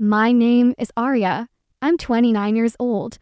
My name is Aria. I'm 29 years old,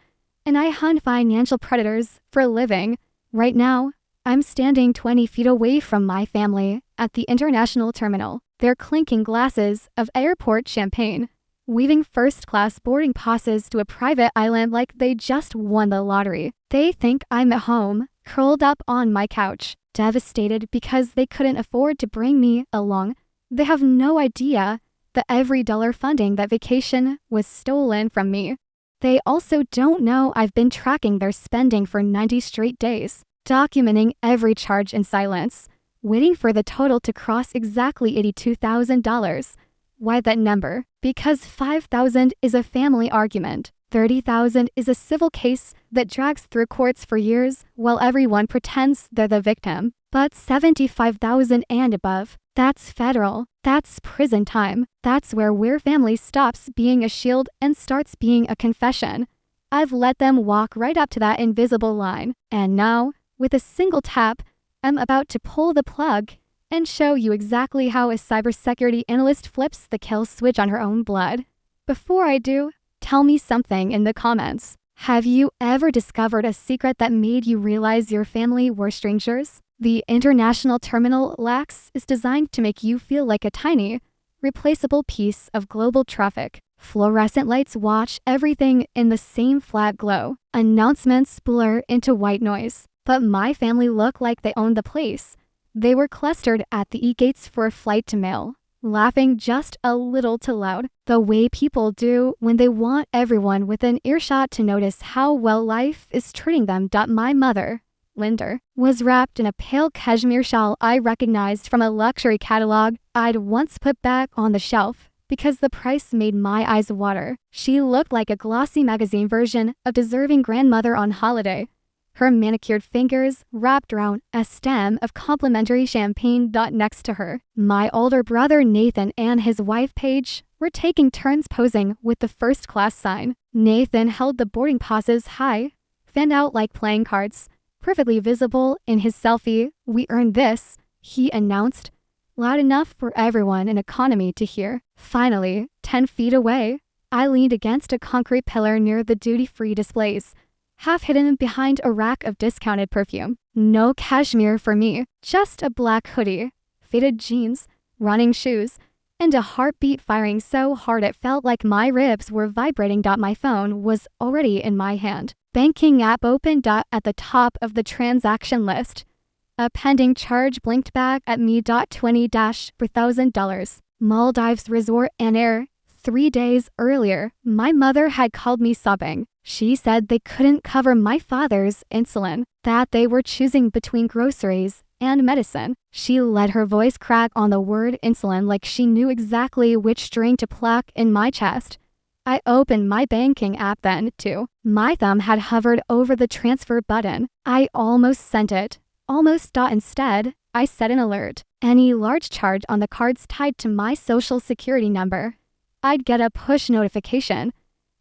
and I hunt financial predators for a living. Right now, I'm standing 20 feet away from my family at the international terminal. They're clinking glasses of airport champagne, weaving first-class boarding passes to a private island like they just won the lottery. They think I'm at home, curled up on my couch, devastated because they couldn't afford to bring me along. They have no idea that every dollar funding that vacation was stolen from me. They also don't know I've been tracking their spending for 90 straight days, documenting every charge in silence, waiting for the total to cross exactly $82,000. Why that number? Because $5,000 is a family argument. $30,000 is a civil case that drags through courts for years while everyone pretends they're the victim. But $75,000 and above, that's federal. That's prison time. That's where family stops being a shield and starts being a confession. I've let them walk right up to that invisible line. And now, with a single tap, I'm about to pull the plug and show you exactly how a cybersecurity analyst flips the kill switch on her own blood. Before I do, tell me something in the comments. Have you ever discovered a secret that made you realize your family were strangers? The International Terminal LAX is designed to make you feel like a tiny, replaceable piece of global traffic. Fluorescent lights watch everything in the same flat glow. Announcements blur into white noise. But my family looked like they owned the place. They were clustered at the e-gates for a flight to mail, laughing just a little too loud, the way people do when they want everyone within earshot to notice how well life is treating them. My mother, Linder, was wrapped in a pale cashmere shawl I recognized from a luxury catalog I'd once put back on the shelf because the price made my eyes water. She looked like a glossy magazine version of deserving grandmother on holiday. Her manicured fingers wrapped around a stem of complimentary champagne. Next to her, my older brother Nathan and his wife Paige were taking turns posing with the first class sign. Nathan held the boarding passes high, fanned out like playing cards, perfectly visible in his selfie. "We earned this," he announced, loud enough for everyone in economy to hear. Finally, 10 feet away, I leaned against a concrete pillar near the duty-free displays, half hidden behind a rack of discounted perfume. No cashmere for me, just a black hoodie, faded jeans, running shoes, and a heartbeat firing so hard it felt like my ribs were vibrating. My phone was already in my hand. Banking app opened. At the top of the transaction list, a pending charge blinked back at me. 20-$4,000. Maldives Resort and Air. 3 days earlier, my mother had called me sobbing. She said they couldn't cover my father's insulin, that they were choosing between groceries and medicine. She let her voice crack on the word insulin like she knew exactly which string to pluck in my chest. I opened my banking app then, too. My thumb had hovered over the transfer button. I almost sent it. Almost. Instead, I set an alert. Any large charge on the cards tied to my social security number, I'd get a push notification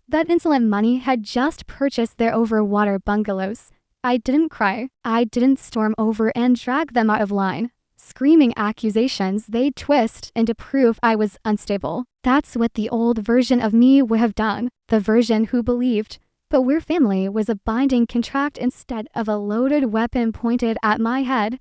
that insolent money had just purchased their overwater bungalows. I didn't cry. I didn't storm over and drag them out of line, screaming accusations they'd twist into proof I was unstable. That's what the old version of me would have done. The version who believed, but we're family was a binding contract instead of a loaded weapon pointed at my head.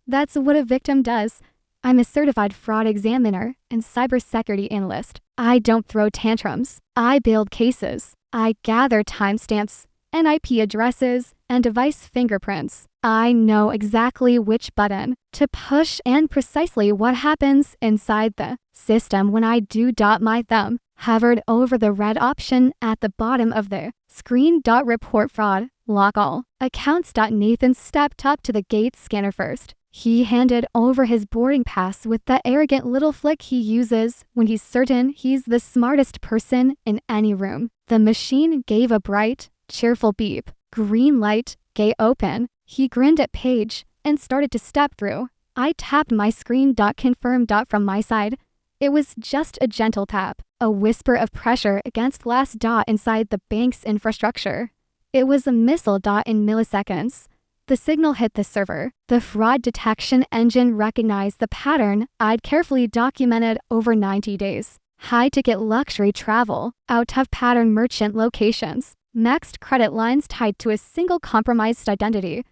That's what a victim does. I'm a certified fraud examiner and cybersecurity analyst. I don't throw tantrums. I build cases. I gather timestamps and IP addresses and device fingerprints. I know exactly which button to push and precisely what happens inside the system when I do. My thumb hovered over the red option at the bottom of the screen. Report fraud, lock all accounts. Nathan stepped up to the gate scanner first. He handed over his boarding pass with that arrogant little flick he uses when he's certain he's the smartest person in any room. The machine gave a bright, cheerful beep. Green light, gate open. He grinned at Paige and started to step through. I tapped my screen. Confirm. From my side, it was just a gentle tap, a whisper of pressure against glass. Inside the bank's infrastructure, it was a missile. In milliseconds, the signal hit the server. The fraud detection engine recognized the pattern I'd carefully documented over 90 days. high-ticket luxury travel, out-of-pattern merchant locations, maxed credit lines tied to a single compromised identity.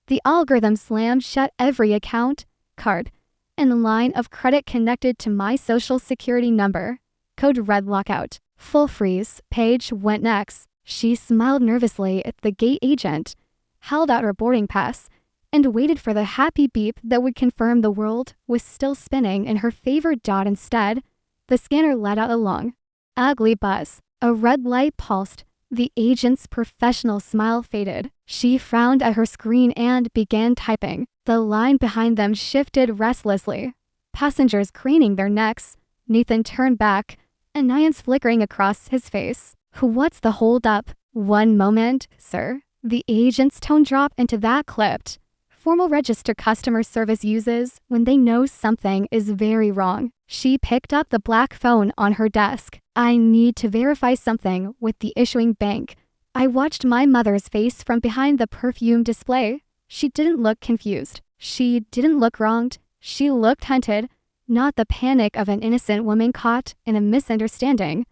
The algorithm slammed shut every account, card, and line of credit connected to my social security number. Code red lockout. Full freeze. Page went next. She smiled nervously at the gate agent, held out her boarding pass, and waited for the happy beep that would confirm the world was still spinning in her favorite dot instead. The scanner let out a long, ugly buzz. A red light pulsed. The agent's professional smile faded. She frowned at her screen and began typing. The line behind them shifted restlessly. Passengers craning their necks. Nathan turned back, annoyance flickering across his face. What's the holdup? One moment, sir. The agent's tone dropped into that clipped, formal register customer service uses when they know something is very wrong. She picked up the black phone on her desk. I need to verify something with the issuing bank. I watched my mother's face from behind the perfume display. She didn't look confused. She didn't look wronged. She looked hunted. Not the panic of an innocent woman caught in a misunderstanding,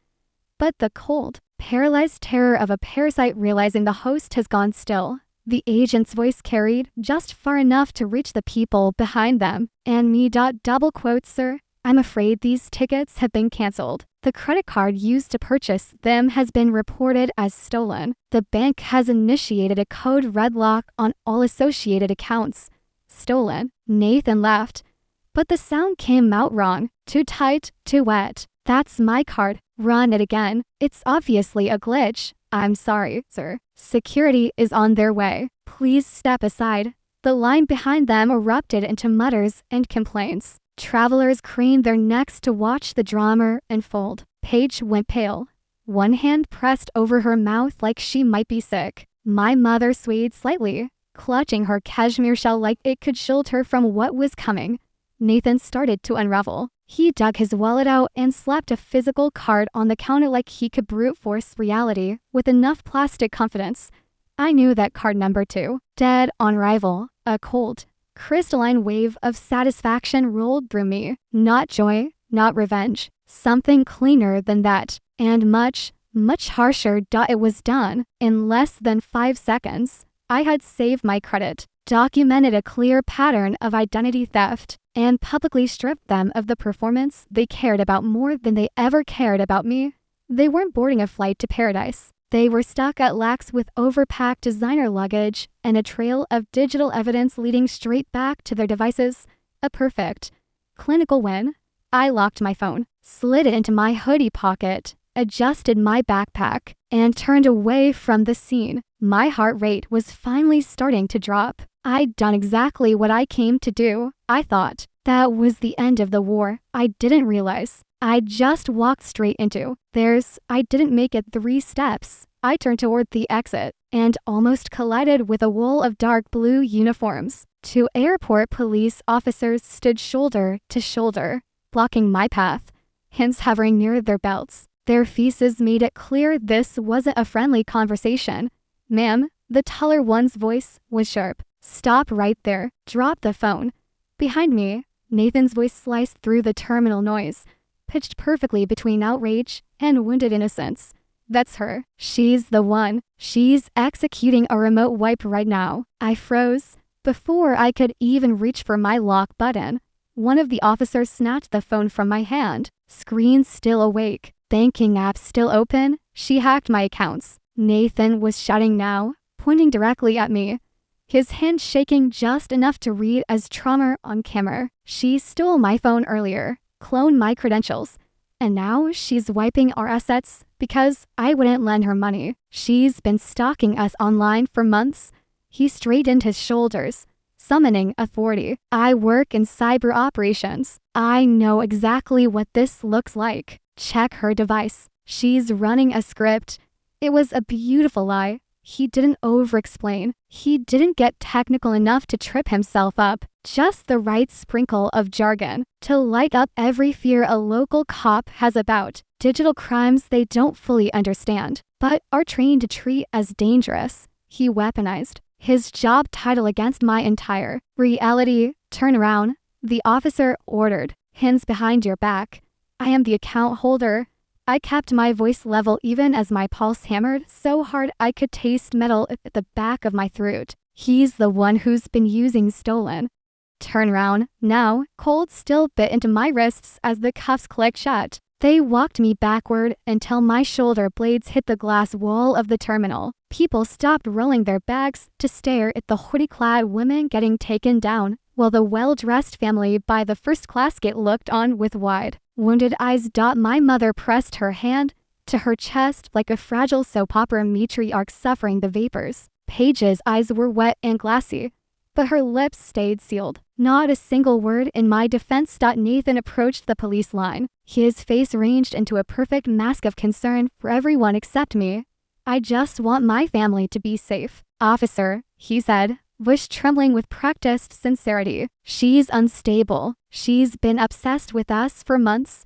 but the cold, paralyzed terror of a parasite realizing the host has gone still. The agent's voice carried just far enough to reach the people behind them. And me. Double quotes, sir. I'm afraid these tickets have been canceled. The credit card used to purchase them has been reported as stolen. The bank has initiated a code red lock on all associated accounts. Stolen. Nathan laughed, but the sound came out wrong. Too tight, too wet. That's my card. Run it again. It's obviously a glitch. I'm sorry, sir. Security is on their way. Please step aside. The line behind them erupted into mutters and complaints. Travelers craned their necks to watch the drama unfold. Paige went pale. One hand pressed over her mouth like she might be sick. My mother swayed slightly, clutching her cashmere shell like it could shield her from what was coming. Nathan started to unravel. He dug his wallet out and slapped a physical card on the counter like he could brute force reality with enough plastic confidence. I knew that card number too. Dead on arrival. A cold, crystalline wave of satisfaction rolled through me. Not joy, not revenge. Something cleaner than that. And much, much harsher. It was done. In less than 5 seconds, I had saved my credit, documented a clear pattern of identity theft, and publicly stripped them of the performance they cared about more than they ever cared about me. They weren't boarding a flight to paradise. They were stuck at Lax with overpacked designer luggage and a trail of digital evidence leading straight back to their devices. A perfect, clinical win. I locked my phone, slid it into my hoodie pocket, adjusted my backpack, and turned away from the scene. My heart rate was finally starting to drop. I'd done exactly what I came to do. I thought that was the end of the war. I didn't realize I just walked straight into theirs. I didn't make it 3 steps. I turned toward the exit and almost collided with a wall of dark blue uniforms. 2 airport police officers stood shoulder to shoulder, blocking my path, hands hovering near their belts. Their faces made it clear this wasn't a friendly conversation. Ma'am, the taller one's voice was sharp. Stop right there. Drop the phone. Behind me, Nathan's voice sliced through the terminal noise, pitched perfectly between outrage and wounded innocence. That's her. She's the one. She's executing a remote wipe right now. I froze. Before I could even reach for my lock button, one of the officers snatched the phone from my hand. Screen still awake. Banking app still open. She hacked my accounts. Nathan was shouting now, pointing directly at me, his hand shaking just enough to read as trauma on camera. She stole my phone earlier, cloned my credentials, and now she's wiping our assets because I wouldn't lend her money. She's been stalking us online for months. He straightened his shoulders, summoning authority. I work in cyber operations. I know exactly what this looks like. Check her device. She's running a script. It was a beautiful lie. He didn't over-explain. He didn't get technical enough to trip himself up. Just the right sprinkle of jargon to light up every fear a local cop has about digital crimes they don't fully understand, but are trained to treat as dangerous. He weaponized his job title against my entire reality. Turn around, the officer ordered. Hands behind your back. I am the account holder. I kept my voice level even as my pulse hammered so hard I could taste metal at the back of my throat. He's the one who's been using stolen. Turn round. Now, cold still bit into my wrists as the cuffs clicked shut. They walked me backward until my shoulder blades hit the glass wall of the terminal. People stopped rolling their bags to stare at the hoodie-clad women getting taken down, while the well-dressed family by the first-class gate looked on with wide, wounded eyes. My mother pressed her hand to her chest like a fragile soap opera matriarch suffering the vapors. Paige's eyes were wet and glassy, but her lips stayed sealed. Not a single word in my defense. Nathan approached the police line. His face ranged into a perfect mask of concern for everyone except me. I just want my family to be safe. Officer, he said, voice trembling with practiced sincerity. She's unstable. She's been obsessed with us for months.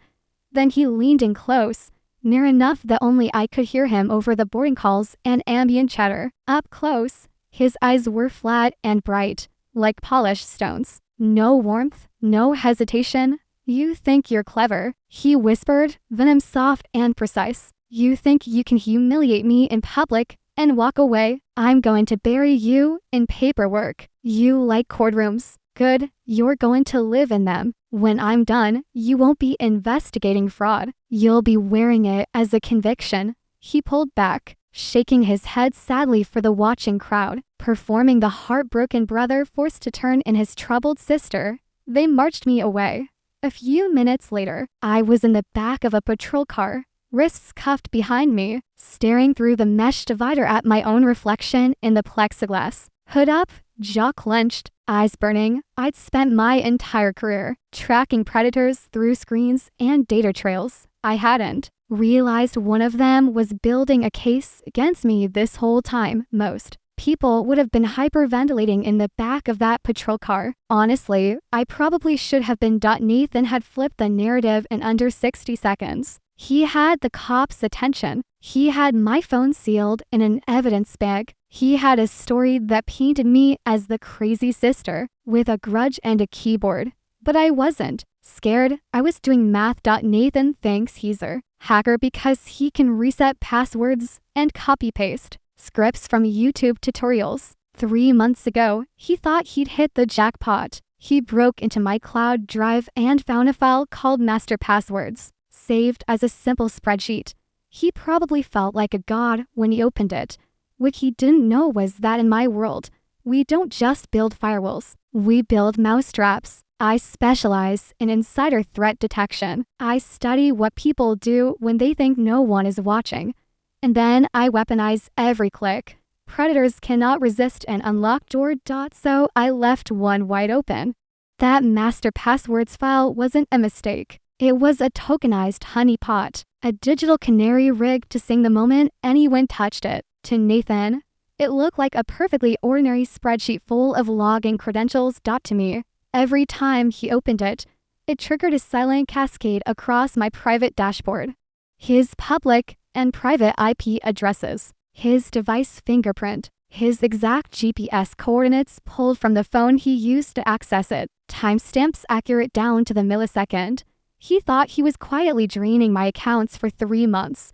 Then he leaned in close, near enough that only I could hear him over the boarding calls and ambient chatter. Up close, his eyes were flat and bright, like polished stones. No warmth, no hesitation. You think you're clever, he whispered, venom soft and precise. You think you can humiliate me in public and walk away? I'm going to bury you in paperwork. You like courtrooms. Good, you're going to live in them. When I'm done, you won't be investigating fraud. You'll be wearing it as a conviction. He pulled back, shaking his head sadly for the watching crowd, performing the heartbroken brother forced to turn in his troubled sister. They marched me away. A few minutes later, I was in the back of a patrol car, wrists cuffed behind me, staring through the mesh divider at my own reflection in the plexiglass. Hood up, jaw clenched, eyes burning. I'd spent my entire career tracking predators through screens and data trails. I hadn't realized one of them was building a case against me this whole time. Most people would have been hyperventilating in the back of that patrol car. Honestly, I probably should have been. Nathan had flipped the narrative in under 60 seconds. He had the cops' attention. He had my phone sealed in an evidence bag. He had a story that painted me as the crazy sister with a grudge and a keyboard. But I wasn't scared. I was doing math. Nathan thinks he's a hacker because he can reset passwords and copy-paste scripts from YouTube tutorials. 3 months ago, he thought he'd hit the jackpot. He broke into my cloud drive and found a file called Master Passwords, saved as a simple spreadsheet. He probably felt like a god when he opened it. What he didn't know was that in my world, we don't just build firewalls, we build mousetraps. I specialize in insider threat detection. I study what people do when they think no one is watching. And then I weaponize every click. Predators cannot resist an unlocked door. So I left one wide open. That master passwords file wasn't a mistake. It was a tokenized honeypot, a digital canary rigged to sing the moment anyone touched it. To Nathan, it looked like a perfectly ordinary spreadsheet full of login credentials. To me, every time he opened it, it triggered a silent cascade across my private dashboard. His public and private IP addresses, his device fingerprint, his exact GPS coordinates pulled from the phone he used to access it, timestamps accurate down to the millisecond. He thought he was quietly draining my accounts for 3 months.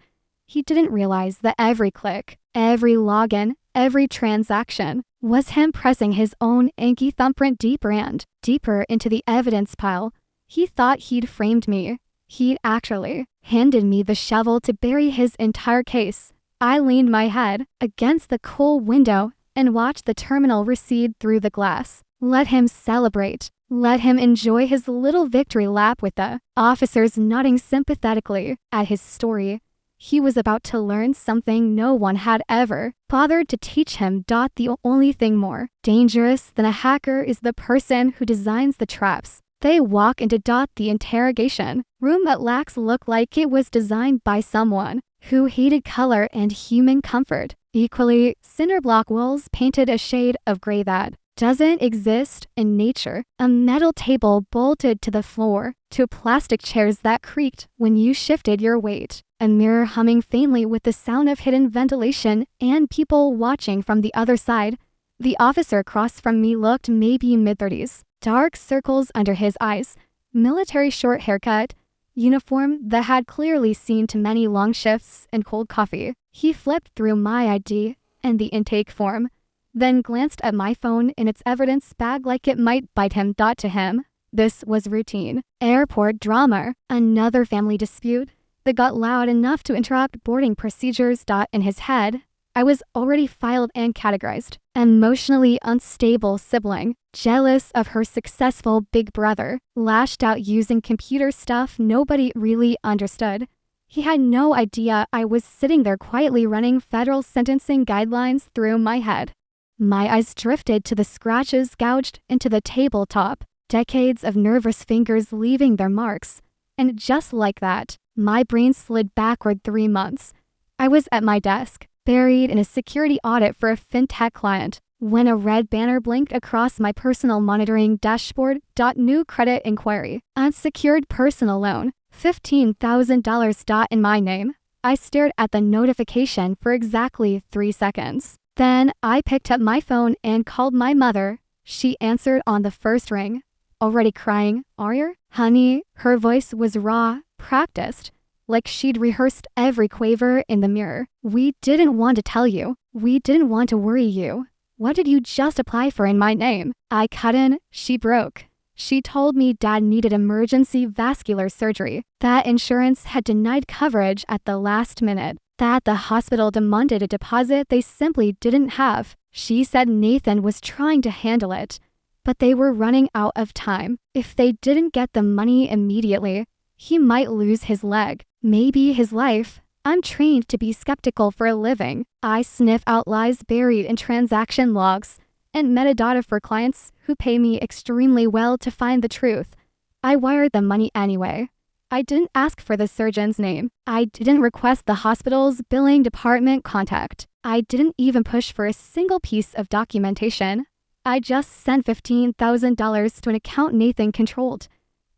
He didn't realize that every click, every login, every transaction was him pressing his own inky thumbprint deeper into the evidence pile. He thought he'd framed me. He'd actually handed me the shovel to bury his entire case. I leaned my head against the cool window and watched the terminal recede through the glass. Let him celebrate. Let him enjoy his little victory lap with the officers nodding sympathetically at his story. He was about to learn something no one had ever bothered to teach him. The only thing more dangerous than a hacker is the person who designs the traps. They walk into the interrogation room at Lax looked like it was designed by someone who hated color and human comfort. Equally, cinder block walls painted a shade of gray that doesn't exist in nature. A metal table bolted to the floor, to plastic chairs that creaked when you shifted your weight. A mirror humming faintly with the sound of hidden ventilation and people watching from the other side. The officer across from me looked maybe mid-30s. Dark circles under his eyes. Military short haircut. uniform that had clearly seen too many long shifts and cold coffee. He flipped through my ID and the intake form, then glanced at my phone in its evidence bag like it might bite him. To him, this was routine. Airport drama, another family dispute that got loud enough to interrupt boarding procedures. In his head, I was already filed and categorized. Emotionally unstable sibling, jealous of her successful big brother, lashed out using computer stuff nobody really understood. He had no idea I was sitting there quietly running federal sentencing guidelines through my head. My eyes drifted to the scratches gouged into the tabletop, decades of nervous fingers leaving their marks. And just like that, my brain slid backward 3 months. I was at my desk, buried in a security audit for a fintech client, when a red banner blinked across my personal monitoring dashboard. New credit inquiry. Unsecured personal loan. $15,000. In my name. I stared at the notification for exactly 3 seconds. Then I picked up my phone and called my mother. She answered on the first ring. Already crying. Aria? Honey, her voice was raw, practiced, like she'd rehearsed every quaver in the mirror. We didn't want to tell you. We didn't want to worry you. What did you just apply for in my name? I cut in. She broke. She told me Dad needed emergency vascular surgery, that insurance had denied coverage at the last minute, that the hospital demanded a deposit they simply didn't have. She said Nathan was trying to handle it, but they were running out of time. If they didn't get the money immediately, he might lose his leg, maybe his life. I'm trained to be skeptical for a living. I sniff out lies buried in transaction logs and metadata for clients who pay me extremely well to find the truth. I wired the money anyway. I didn't ask for the surgeon's name. I didn't request the hospital's billing department contact. I didn't even push for a single piece of documentation. I just sent $15,000 to an account Nathan controlled.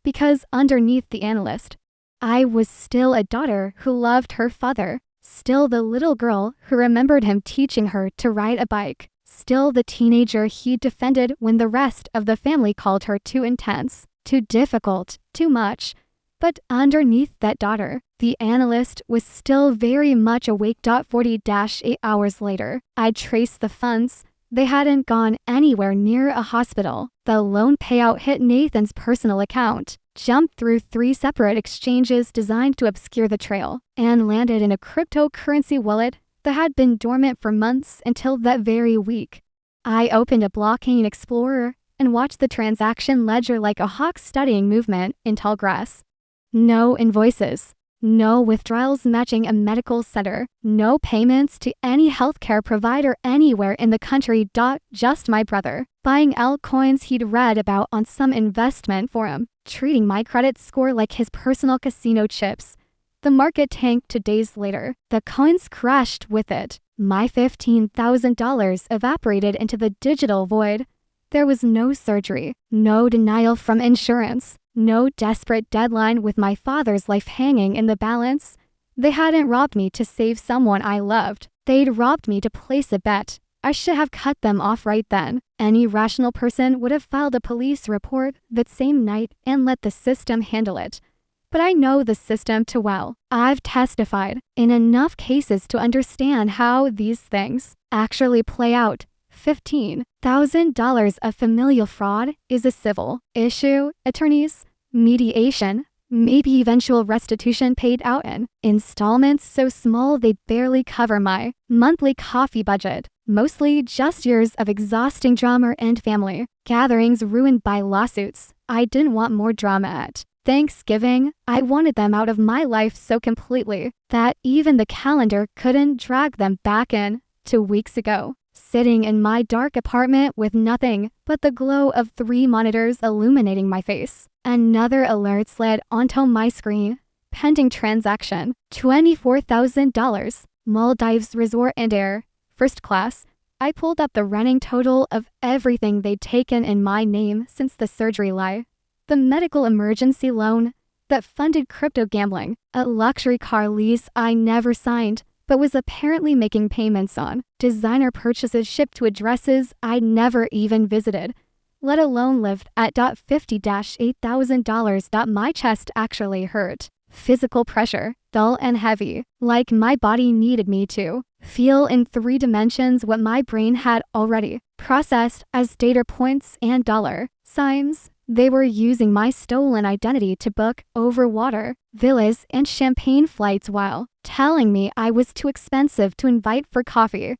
Because underneath the analyst, I was still a daughter who loved her father, still the little girl who remembered him teaching her to ride a bike, still the teenager he defended when the rest of the family called her too intense, too difficult, too much. But underneath that daughter, the analyst was still very much awake. 40-8 hours later, I traced the funds. They hadn't gone anywhere near a hospital. The loan payout hit Nathan's personal account, jumped through 3 separate exchanges designed to obscure the trail, and landed in a cryptocurrency wallet that had been dormant for months until that very week. I opened a blockchain explorer and watched the transaction ledger like a hawk studying movement in tall grass. No invoices, no withdrawals matching a medical center, no payments to any healthcare provider anywhere in the country. Just my brother, buying altcoins he'd read about on some investment forum, treating my credit score like his personal casino chips. The market tanked 2 days later. The coins crashed with it. My $15,000 evaporated into the digital void. There was no surgery, no denial from insurance, no desperate deadline with my father's life hanging in the balance. They hadn't robbed me to save someone I loved. They'd robbed me to place a bet. I should have cut them off right then. Any rational person would have filed a police report that same night and let the system handle it. But I know the system too well. I've testified in enough cases to understand how these things actually play out. $15,000 of familial fraud is a civil issue. Attorneys, mediation, maybe eventual restitution paid out in installments so small they barely cover my monthly coffee budget. Mostly just years of exhausting drama and family gatherings ruined by lawsuits. I didn't want more drama at Thanksgiving. I wanted them out of my life so completely that even the calendar couldn't drag them back in. 2 weeks ago, sitting in my dark apartment with nothing but the glow of 3 monitors illuminating my face, another alert slid onto my screen. Pending transaction, $24,000. Maldives Resort and Air, first class. I pulled up the running total of everything they'd taken in my name since the surgery lie. The medical emergency loan that funded crypto gambling, a luxury car lease I never signed but was apparently making payments on, designer purchases shipped to addresses I'd never even visited, let alone lived at. $50,000-$8,000. My chest actually hurt. Physical pressure, dull and heavy, like my body needed me to feel in 3 dimensions what my brain had already processed as data points and dollar signs. They were using my stolen identity to book over-water villas and champagne flights while telling me I was too expensive to invite for coffee.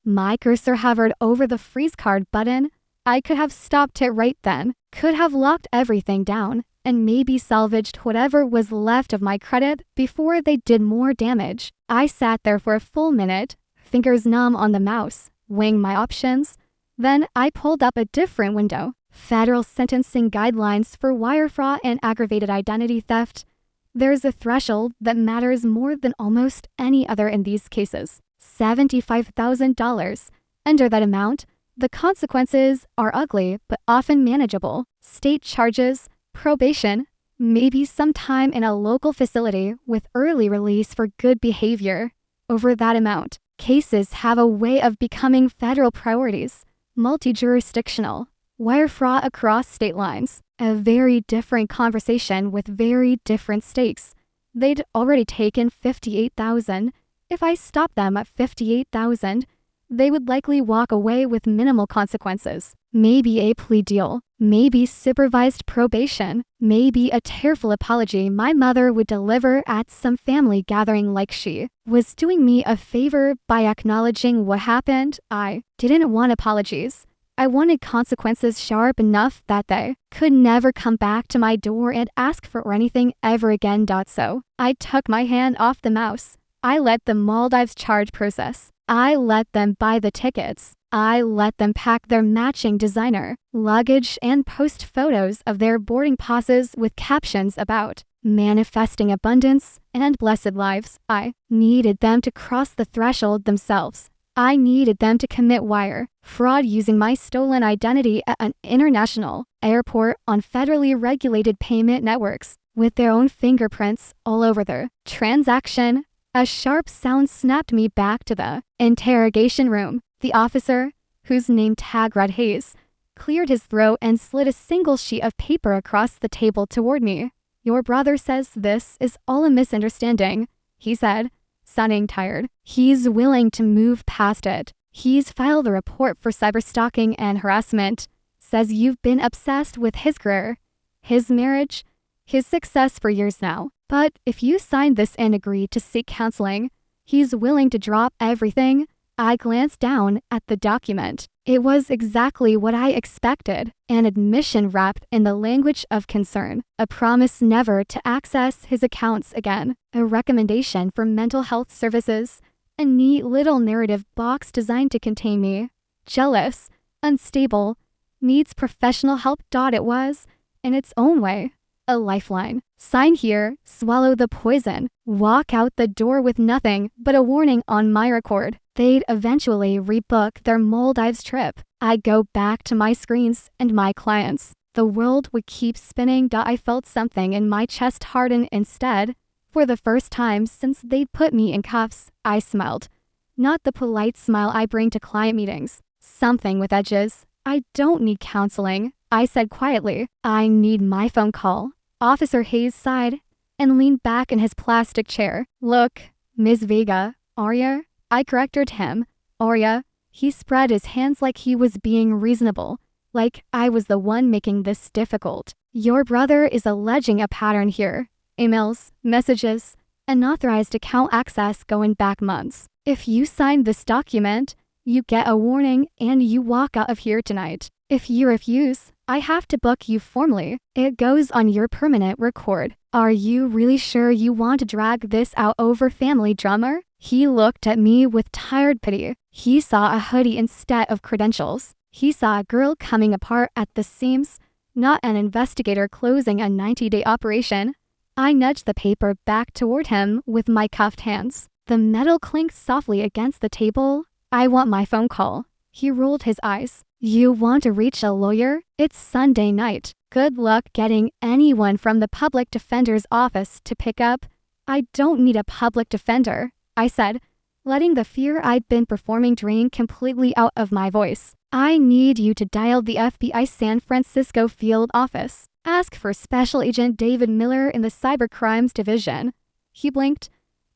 My cursor hovered over the freeze card button. I could have stopped it right then, could have locked everything down, and maybe salvaged whatever was left of my credit before they did more damage. I sat there for a full minute, fingers numb on the mouse, weighing my options. Then I pulled up a different window. Federal sentencing guidelines for wire fraud and aggravated identity theft. There's a threshold that matters more than almost any other in these cases. $75,000. Under that amount, the consequences are ugly but often manageable. State charges, probation, maybe some time in a local facility with early release for good behavior. Over that amount, cases have a way of becoming federal priorities, multi-jurisdictional. Wire fraud across state lines, a very different conversation with very different stakes. They'd already taken $58,000. If I stopped them at $58,000, they would likely walk away with minimal consequences. Maybe a plea deal, maybe supervised probation, maybe a tearful apology my mother would deliver at some family gathering like she was doing me a favor by acknowledging what happened. I didn't want apologies. I wanted consequences sharp enough that they could never come back to my door and ask for anything ever again. So I took my hand off the mouse. I let the Maldives charge process. I let them buy the tickets. I let them pack their matching designer luggage and post photos of their boarding passes with captions about manifesting abundance and blessed lives. I needed them to cross the threshold themselves. I needed them to commit wire fraud using my stolen identity at an international airport on federally regulated payment networks with their own fingerprints all over their transaction. A sharp sound snapped me back to the interrogation room. The officer, whose name tag read Hayes, cleared his throat and slid a single sheet of paper across the table toward me. "Your brother says this is all a misunderstanding," he said, sounding tired. "He's willing to move past it. He's filed a report for cyberstalking and harassment. Says you've been obsessed with his career, his marriage, his success for years now. But if you sign this and agree to seek counseling, he's willing to drop everything." I glanced down at the document. It was exactly what I expected, an admission wrapped in the language of concern, a promise never to access his accounts again, a recommendation for mental health services, a neat little narrative box designed to contain me. Jealous, unstable, needs professional help. It was, in its own way, a lifeline. Sign here, swallow the poison, walk out the door with nothing but a warning on my record. They'd eventually rebook their Maldives trip. I'd go back to my screens and my clients. The world would keep spinning. I felt something in my chest harden instead. For the first time since they'd put me in cuffs, I smiled. Not the polite smile I bring to client meetings. Something with edges. "I don't need counseling," I said quietly. "I need my phone call." Officer Hayes sighed and leaned back in his plastic chair. "Look, Ms. Vega, Aria," I corrected him. "Aria." He spread his hands like he was being reasonable, like I was the one making this difficult. "Your brother is alleging a pattern here. Emails, messages, unauthorized account access going back months. If you sign this document, you get a warning and you walk out of here tonight. If you refuse, I have to book you formally. It goes on your permanent record. Are you really sure you want to drag this out over family drama?" He looked at me with tired pity. He saw a hoodie instead of credentials. He saw a girl coming apart at the seams, not an investigator closing a 90-day operation. I nudged the paper back toward him with my cuffed hands. The metal clinked softly against the table. "I want my phone call." He rolled his eyes. "You want to reach a lawyer? It's Sunday night. Good luck getting anyone from the public defender's office to pick up." "I don't need a public defender," I said, letting the fear I'd been performing drain completely out of my voice. I need you to dial the FBI San Francisco field office. Ask for Special Agent David Miller in the Cybercrimes Division. He blinked,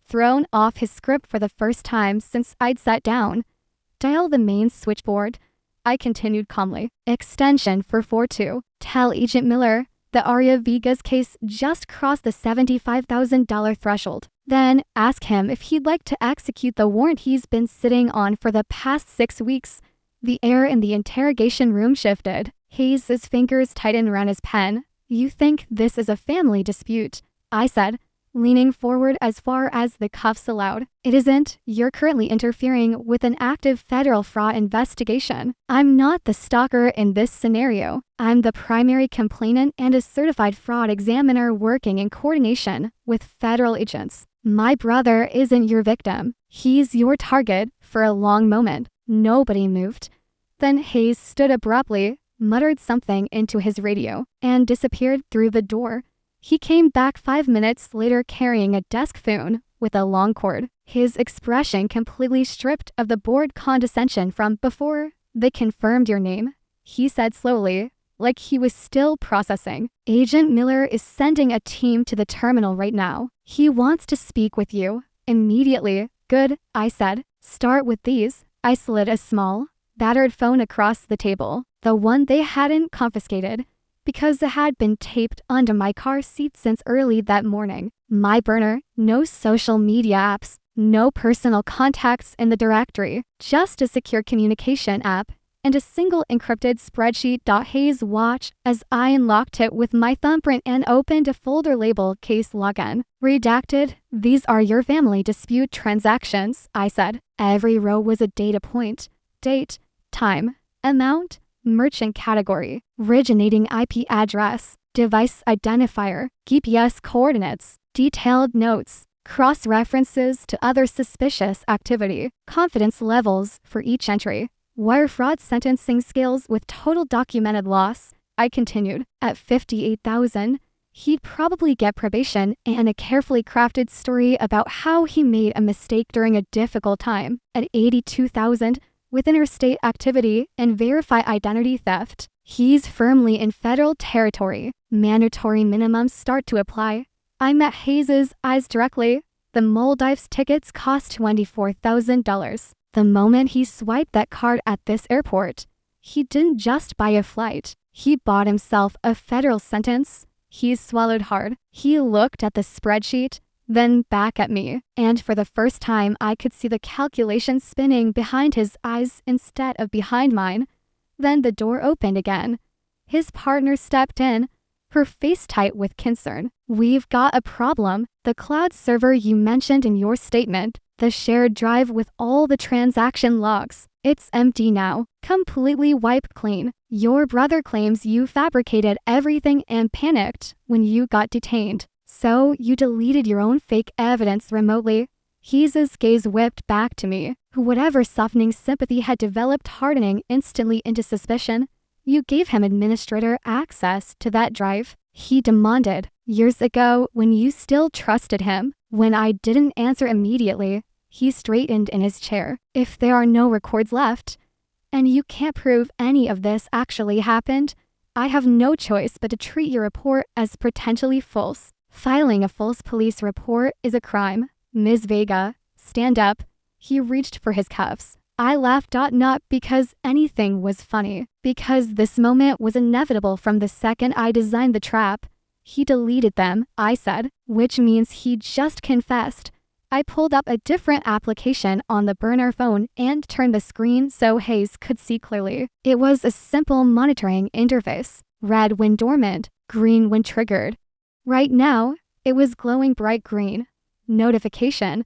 thrown off his script for the first time since I'd sat down. Dial the main switchboard. I continued calmly. Extension for 42. Tell Agent Miller the Aria Vegas case just crossed the $75,000 threshold. Then ask him if he'd like to execute the warrant he's been sitting on for the past 6 weeks. The air in the interrogation room shifted. Hayes' fingers tightened around his pen. You think this is a family dispute, I said, leaning forward as far as the cuffs allowed. It isn't. You're currently interfering with an active federal fraud investigation. I'm not the stalker in this scenario. I'm the primary complainant and a certified fraud examiner working in coordination with federal agents. My brother isn't your victim. He's your target. For a long moment, nobody moved. Then Hayes stood abruptly, muttered something into his radio, and disappeared through the door. He came back 5 minutes later carrying a desk phone with a long cord, his expression completely stripped of the bored condescension from before. They confirmed your name, he said slowly, like he was still processing. Agent Miller is sending a team to the terminal right now. He wants to speak with you immediately. Good, I said. Start with these. I slid a small, battered phone across the table, the one they hadn't confiscated, because it had been taped onto my car seat since early that morning. My burner, no social media apps, no personal contacts in the directory, just a secure communication app, and a single encrypted spreadsheet. Hayes watched as I unlocked it with my thumbprint and opened a folder labeled Case Login. Redacted, these are your family dispute transactions, I said. Every row was a data point. Date, time, amount, merchant category, originating IP address, device identifier, GPS coordinates, detailed notes, cross-references to other suspicious activity, confidence levels for each entry, wire fraud sentencing scales with total documented loss. I continued. At 58,000, he'd probably get probation and a carefully crafted story about how he made a mistake during a difficult time. At 82,000, with interstate activity and verify identity theft, he's firmly in federal territory. Mandatory minimums start to apply. I met Hayes' eyes directly. The Maldives tickets cost $24,000. The moment he swiped that card at this airport, he didn't just buy a flight. He bought himself a federal sentence. He swallowed hard. He looked at the spreadsheet, then back at me, and for the first time I could see the calculation spinning behind his eyes instead of behind mine. Then the door opened again. His partner stepped in, her face tight with concern. We've got a problem. The cloud server you mentioned in your statement, the shared drive with all the transaction logs, it's empty now, completely wiped clean. Your brother claims you fabricated everything and panicked when you got detained. So you deleted your own fake evidence remotely. Hayes' gaze whipped back to me. Whatever softening sympathy had developed hardening instantly into suspicion. You gave him administrator access to that drive. He demanded. Years ago, when you still trusted him, when I didn't answer immediately, he straightened in his chair. If there are no records left, and you can't prove any of this actually happened, I have no choice but to treat your report as potentially false. Filing a false police report is a crime. Ms. Vega, stand up. He reached for his cuffs. I laughed, not because anything was funny, because this moment was inevitable from the second I designed the trap. He deleted them, I said, which means he just confessed. I pulled up a different application on the burner phone and turned the screen so Hayes could see clearly. It was a simple monitoring interface. Red when dormant, green when triggered. Right now, it was glowing bright green. Notification.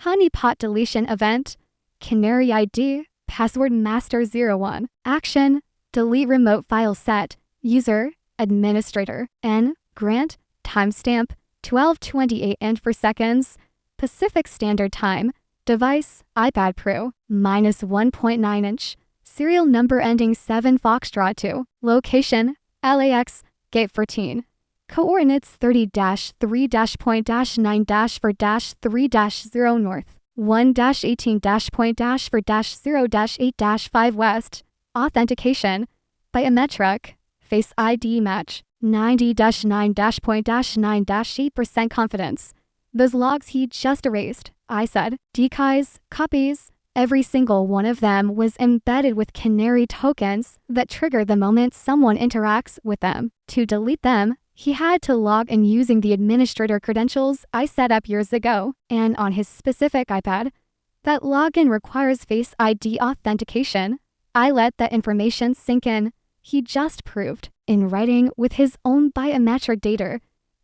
Honeypot deletion event. Canary ID. Password master 01. Action. Delete remote file set. User. Administrator. N. Grant. Timestamp. 12:28 and 4 seconds. Pacific Standard Time. Device. iPad Pro. -1.9 inch. Serial number ending 7 Foxtrot 2. Location. LAX. Gate 14. Coordinates 30-3-point-9-4-3-0 north. 1-18-point-for-0-8-5 West. Authentication. Biometric. Face ID match. 90-9-point-9-8% confidence. Those logs he just erased, I said. Decoys, copies. Every single one of them was embedded with canary tokens that trigger the moment someone interacts with them. To delete them, he had to log in using the administrator credentials I set up years ago, and on his specific iPad. That login requires Face ID authentication. I let that information sink in. He just proved, in writing with his own biometric data,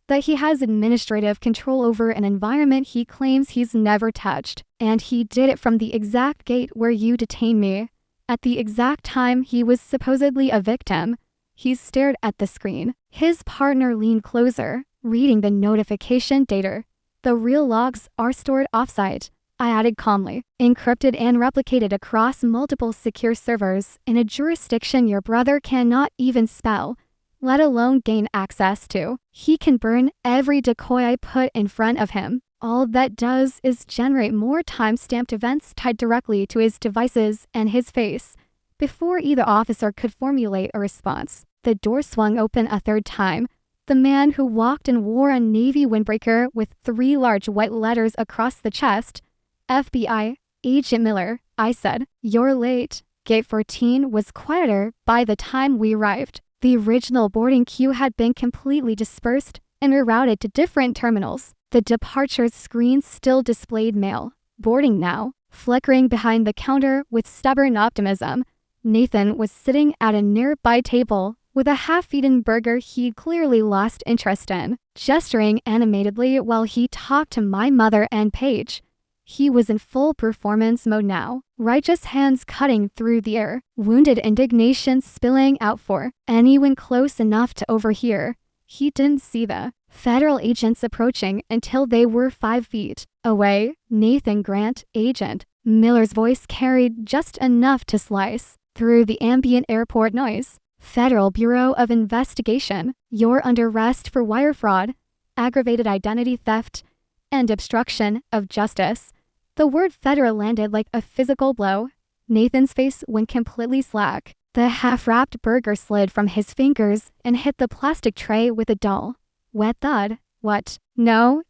that he has administrative control over an environment he claims he's never touched. And he did it from the exact gate where you detained me. At the exact time he was supposedly a victim. He stared at the screen. His partner leaned closer, reading the notification data. The real logs are stored offsite, I added calmly, encrypted and replicated across multiple secure servers in a jurisdiction your brother cannot even spell, let alone gain access to. He can burn every decoy I put in front of him. All that does is generate more time-stamped events tied directly to his devices and his face. Before either officer could formulate a response, the door swung open a third time. The man who walked in wore a navy windbreaker with 3 large white letters across the chest. FBI, Agent Miller, I said. You're late. Gate 14 was quieter by the time we arrived. The original boarding queue had been completely dispersed and rerouted to different terminals. The departure screen still displayed mail. Boarding now. Flickering behind the counter with stubborn optimism, Nathan was sitting at a nearby table with a half-eaten burger he'd clearly lost interest in, gesturing animatedly while he talked to my mother and Paige. He was in full performance mode now, righteous hands cutting through the air, wounded indignation spilling out for anyone close enough to overhear. He didn't see the federal agents approaching until they were 5 feet away. Nathan Grant, agent. Miller's voice carried just enough to slice through the ambient airport noise. Federal Bureau of Investigation, you're under arrest for wire fraud, aggravated identity theft, and obstruction of justice. The word federal landed like a physical blow. Nathan's face went completely slack. The half-wrapped burger slid from his fingers and hit the plastic tray with a dull, wet thud. What? No,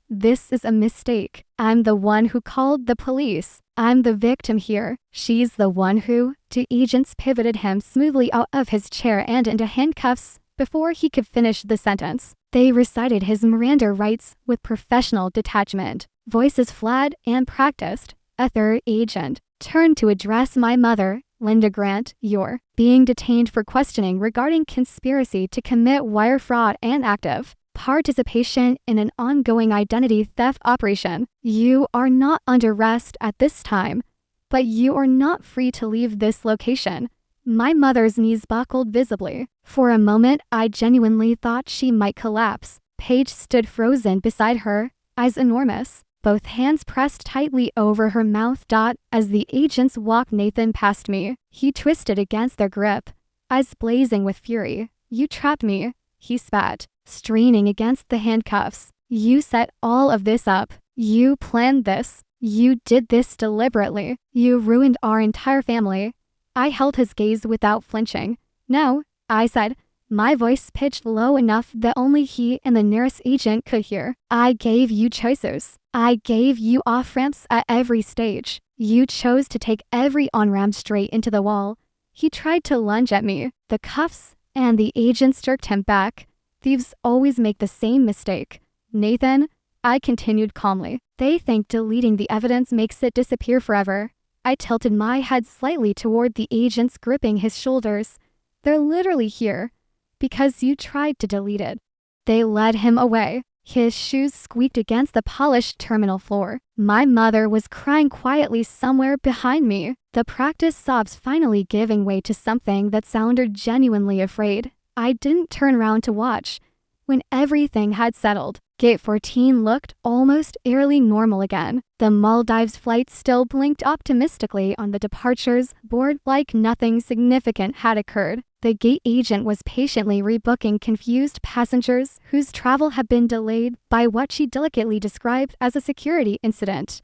this is a mistake. I'm the one who called the police. I'm the victim here. She's the one who... Two agents pivoted him smoothly out of his chair and into handcuffs before he could finish the sentence. They recited his Miranda rights with professional detachment, voices flat and practiced. A third agent turned to address my mother. Linda Grant, you're being detained for questioning regarding conspiracy to commit wire fraud and active participation in an ongoing identity theft operation. You are not under arrest at this time, but you are not free to leave this location. My mother's knees buckled visibly. For a moment, I genuinely thought she might collapse. Paige stood frozen beside her, eyes enormous, both hands pressed tightly over her mouth. As the agents walked Nathan past me, he twisted against their grip, eyes blazing with fury. You trapped me, he spat, straining against the handcuffs. You set all of this up. You planned this. You did this deliberately. You ruined our entire family. I held his gaze without flinching. No, I said, my voice pitched low enough that only he and the nearest agent could hear. I gave you choices. I gave you off-ramps at every stage. You chose to take every on-ramp straight into the wall. He tried to lunge at me, the cuffs, and the agents jerked him back. Thieves always make the same mistake. Nathan, I continued calmly. They think deleting the evidence makes it disappear forever. I tilted my head slightly toward the agents gripping his shoulders. They're literally here because you tried to delete it. They led him away. His shoes squeaked against the polished terminal floor. My mother was crying quietly somewhere behind me, the practiced sobs finally giving way to something that sounded genuinely afraid. I didn't turn around to watch. When everything had settled, Gate 14 looked almost eerily normal again. The Maldives flight still blinked optimistically on the departures board like nothing significant had occurred. The gate agent was patiently rebooking confused passengers whose travel had been delayed by what she delicately described as a security incident.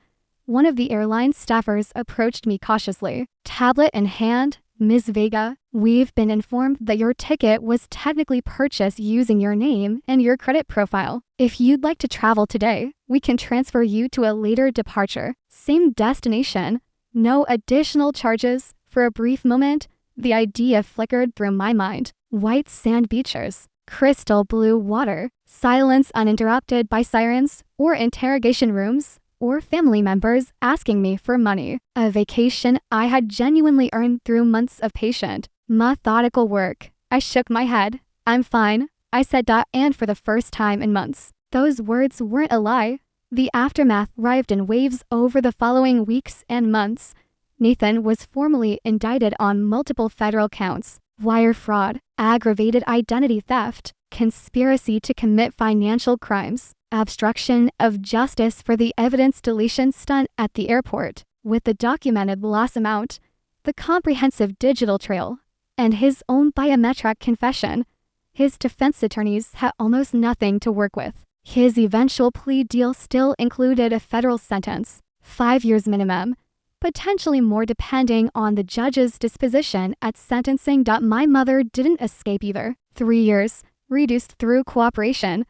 one of the airline staffers approached me cautiously. Tablet in hand, Ms. Vega, we've been informed that your ticket was technically purchased using your name and your credit profile. If you'd like to travel today, we can transfer you to a later departure. Same destination, no additional charges. For a brief moment, the idea flickered through my mind. White sand beaches, crystal blue water, silence uninterrupted by sirens or interrogation rooms, or family members asking me for money. A vacation I had genuinely earned through months of patient, methodical work. I shook my head. I'm fine, I said, and for the first time in months. Those words weren't a lie. The aftermath arrived in waves over the following weeks and months. Nathan was formally indicted on multiple federal counts: wire fraud, aggravated identity theft, conspiracy to commit financial crimes, obstruction of justice for the evidence deletion stunt at the airport, with the documented loss amount, the comprehensive digital trail, and his own biometric confession. His defense attorneys had almost nothing to work with. His eventual plea deal still included a federal sentence, 5 years minimum, potentially more depending on the judge's disposition at sentencing. My mother didn't escape either. 3 years, reduced through cooperation,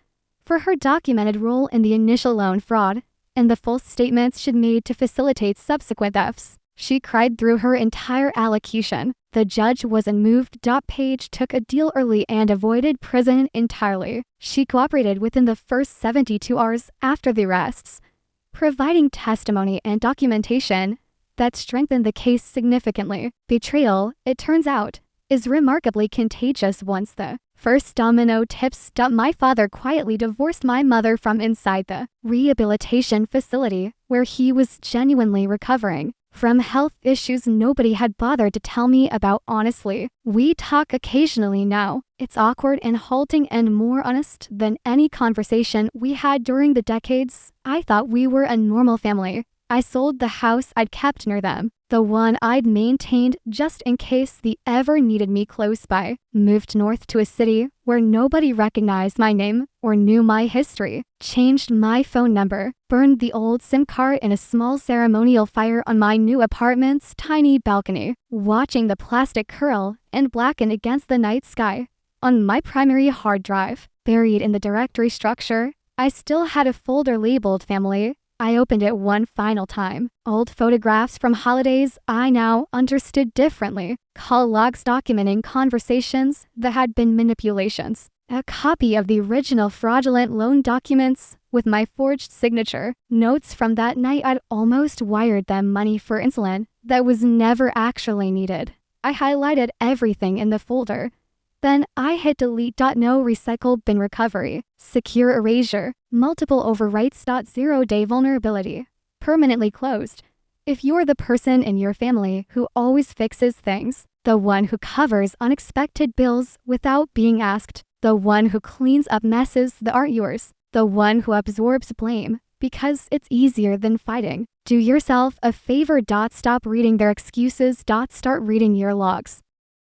for her documented role in the initial loan fraud and the false statements she'd made to facilitate subsequent thefts. She cried through her entire allocution. The judge was unmoved. Paige took a deal early and avoided prison entirely. She cooperated within the first 72 hours after the arrests, providing testimony and documentation that strengthened the case significantly. Betrayal, it turns out, is remarkably contagious once the first domino tips. My father quietly divorced my mother from inside the rehabilitation facility, where he was genuinely recovering from health issues nobody had bothered to tell me about honestly. We talk occasionally now. It's awkward and halting and more honest than any conversation we had during the decades. I thought we were a normal family. I sold the house I'd kept near them, the one I'd maintained just in case they ever needed me close by, moved north to a city where nobody recognized my name or knew my history, changed my phone number, burned the old SIM card in a small ceremonial fire on my new apartment's tiny balcony, watching the plastic curl and blacken against the night sky. On my primary hard drive, buried in the directory structure, I still had a folder labeled family. I opened it one final time. Old photographs from holidays I now understood differently. Call logs documenting conversations that had been manipulations. A copy of the original fraudulent loan documents with my forged signature. Notes from that night I'd almost wired them money for insulin that was never actually needed. I highlighted everything in the folder. Then I hit delete. No recycle bin recovery. Secure erasure. Multiple overwrites. 0-day vulnerability. Permanently closed. If you're the person in your family who always fixes things, the one who covers unexpected bills without being asked, the one who cleans up messes that aren't yours, the one who absorbs blame because it's easier than fighting, do yourself a favor. Stop reading their excuses. Start reading your logs.